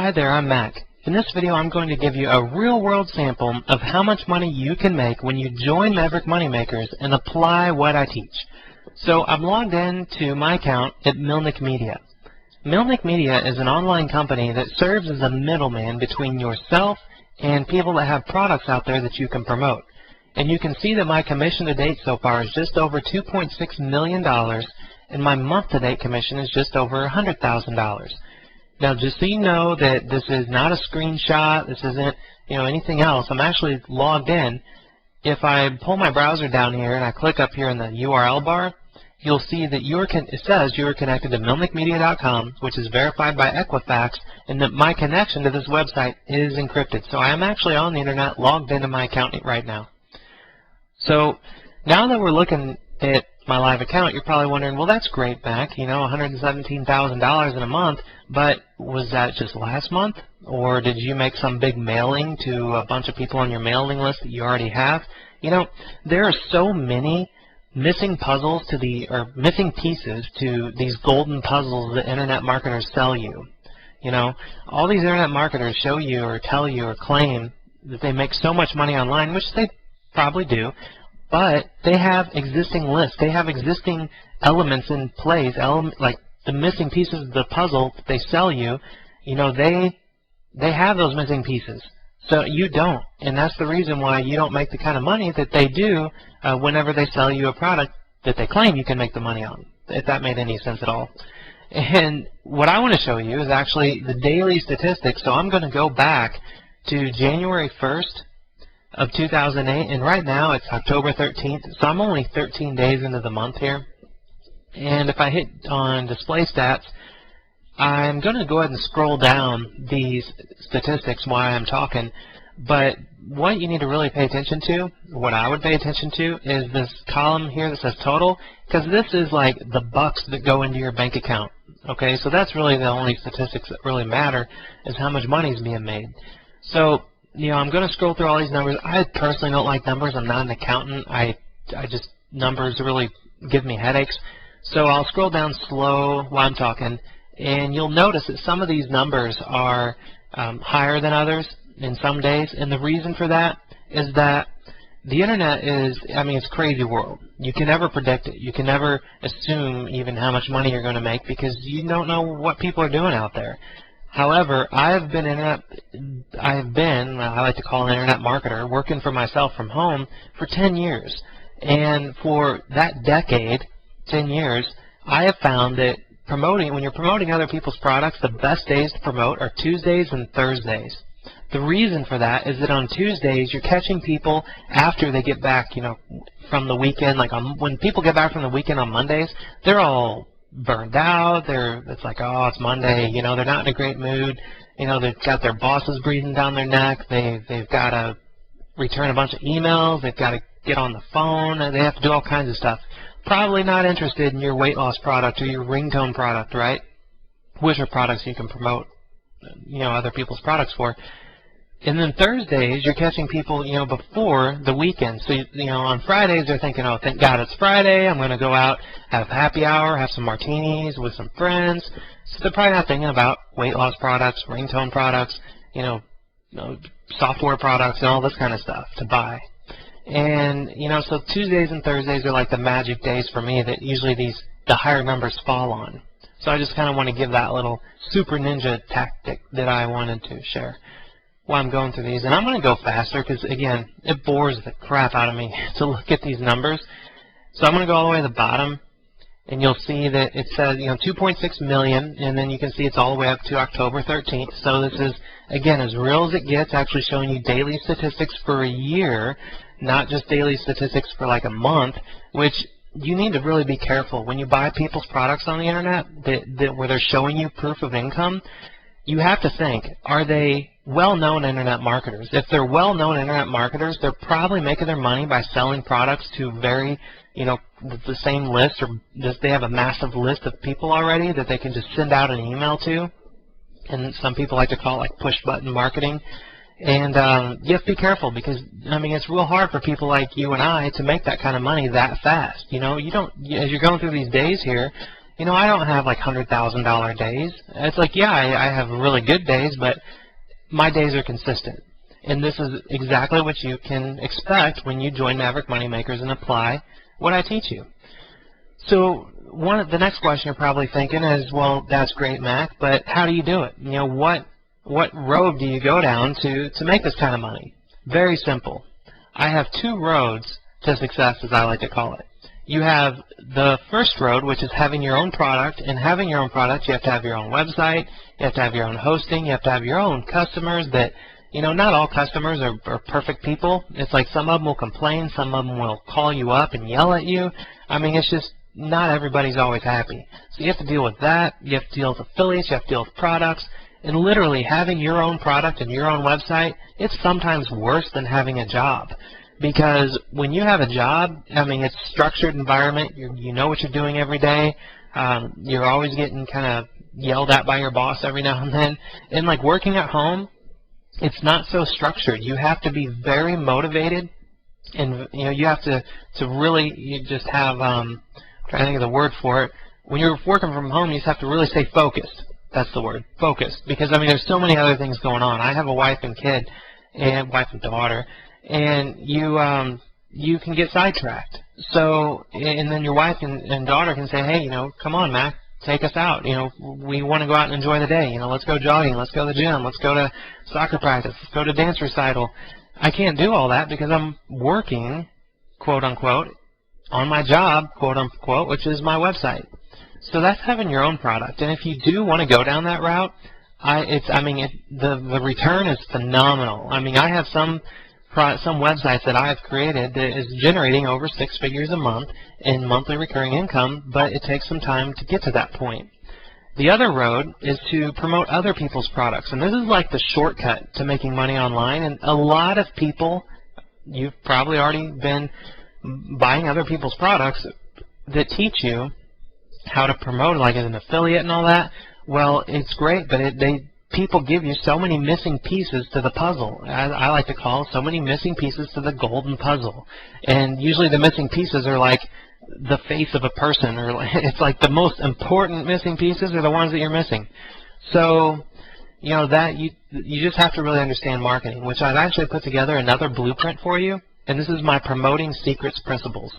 Hi there, I'm Mac. In this video I'm going to give you a real-world sample of how much money you can make when you join Maverick Moneymakers and apply what I teach. So I'm logged in to my account at Milnick Media. Milnick Media is an online company that serves as a middleman between yourself and people that have products out there that you can promote. And you can see that my commission to date so far is just over $2.6 million, and my month-to-date commission is just over $100,000. Now, just so you know that this is not a screenshot, this isn't, anything else. I'm actually logged in. If I pull my browser down here and I click up here in the URL bar, you'll see that it says you are connected to milnickmedia.com, which is verified by Equifax, and that my connection to this website is encrypted. So I am actually on the internet, logged into my account right now. So now that we're looking at my live account, you're probably wondering, well, that's great, Mac, $117,000 in a month, but was that just last month? Or did you make some big mailing to a bunch of people on your mailing list that you already have? There are so many missing puzzles or missing pieces to these golden puzzles that internet marketers sell you. All these internet marketers show you or tell you or claim that they make so much money online, which they probably do, but they have existing lists. They have existing elements in place, like the missing pieces of the puzzle that they sell you. They have those missing pieces. So you don't, and that's the reason why you don't make the kind of money that they do whenever they sell you a product that they claim you can make the money on, if that made any sense at all. And what I want to show you is actually the daily statistics. So I'm going to go back to January 1st of 2008, and right now it's October 13th, so I'm only 13 days into the month here. And if I hit on display stats, I'm going to go ahead and scroll down these statistics while I'm talking, but what you need to really pay attention to, what I would pay attention to, is this column here that says total, because this is like the bucks that go into your bank account. Okay, so that's really the only statistics that really matter, is how much money is being made. So I'm going to scroll through all these numbers. I personally don't like numbers. I'm not an accountant. Numbers really give me headaches. So I'll scroll down slow while I'm talking, and you'll notice that some of these numbers are higher than others in some days. And the reason for that is that the internet it's a crazy world. You can never predict it. You can never assume even how much money you're going to make because you don't know what people are doing out there. However, I like to call an internet marketer, working for myself from home for 10 years. And for that decade, 10 years, I have found that when you're promoting other people's products, the best days to promote are Tuesdays and Thursdays. The reason for that is that on Tuesdays, you're catching people after they get back, from the weekend. Like when people get back from the weekend on Mondays, they're all burned out. It's like, oh, it's Monday. They're not in a great mood. They've got their bosses breathing down their neck. They've got to return a bunch of emails. They've got to get on the phone. They have to do all kinds of stuff. Probably not interested in your weight loss product or your ringtone product, right? Which are products you can promote, other people's products for. And then Thursdays, you're catching people, before the weekend. So, on Fridays, they're thinking, oh, thank God it's Friday. I'm going to go out, have happy hour, have some martinis with some friends. So they're probably not thinking about weight loss products, ringtone products, software products, and all this kind of stuff to buy. And, so Tuesdays and Thursdays are like the magic days for me that usually the higher numbers fall on. So I just kind of want to give that little super ninja tactic that I wanted to share while I'm going through these. And I'm going to go faster because, again, it bores the crap out of me to look at these numbers. So I'm going to go all the way to the bottom, and you'll see that it says, 2.6 million, and then you can see it's all the way up to October 13th. So this is, again, as real as it gets, actually showing you daily statistics for a year, not just daily statistics for like a month, which you need to really be careful. When you buy people's products on the internet where they're showing you proof of income, you have to think, are they well-known internet marketers? If they're well-known internet marketers, they're probably making their money by selling products to the same list, or they have a massive list of people already that they can just send out an email to. And some people like to call it like push-button marketing. And you have to be careful because, it's real hard for people like you and I to make that kind of money that fast. As you're going through these days here, you know, I don't have like $100,000 days. It's like, yeah, I have really good days, but my days are consistent. And this is exactly what you can expect when you join Maverick Moneymakers and apply what I teach you. So the next question you're probably thinking is, well, that's great, Mac, but how do you do it? You know, what road do you go down to make this kind of money? Very simple. I have two roads to success, as I like to call it. You have the first road, which is having your own product, and having your own product, you have to have your own website, you have to have your own hosting, you have to have your own customers that, you know, not all customers are perfect people. It's like some of them will complain, some of them will call you up and yell at you. I mean, it's just not everybody's always happy. So you have to deal with that, you have to deal with affiliates, you have to deal with products, and literally having your own product and your own website, it's sometimes worse than having a job. Because when you have a job, I mean, it's a structured environment, you know what you're doing every day, you're always getting kind of yelled at by your boss every now and then, and like working at home, it's not so structured. You have to be very motivated, and you know, you have to really, you just have, I'm trying to think of the word for it, when you're working from home, you just have to really stay focused. That's the word, focused, because I mean, there's so many other things going on. I have a wife and kid, and wife and daughter, and you can get sidetracked. So, and then your wife and daughter can say, hey, you know, come on, Mac, take us out. You know, we want to go out and enjoy the day. You know, let's go jogging, let's go to the gym, let's go to soccer practice, let's go to dance recital. I can't do all that because I'm working, quote unquote, on my job, quote unquote, which is my website. So that's having your own product. And if you do want to go down that route, the return is phenomenal. I mean, I have some websites that I've created that is generating over 6 figures a month in monthly recurring income, but it takes some time to get to that point. The other road is to promote other people's products, and this is like the shortcut to making money online. And a lot of people, you've probably already been buying other people's products that teach you how to promote, like as an affiliate and all that. Well, it's great, but people give you so many missing pieces to the puzzle. I like to call so many missing pieces to the golden puzzle. And usually the missing pieces are like the face of a person, or it's like the most important missing pieces are the ones that you're missing. So, you know, that you just have to really understand marketing, which I've actually put together another blueprint for you, and this is my Promoting Secrets Principles.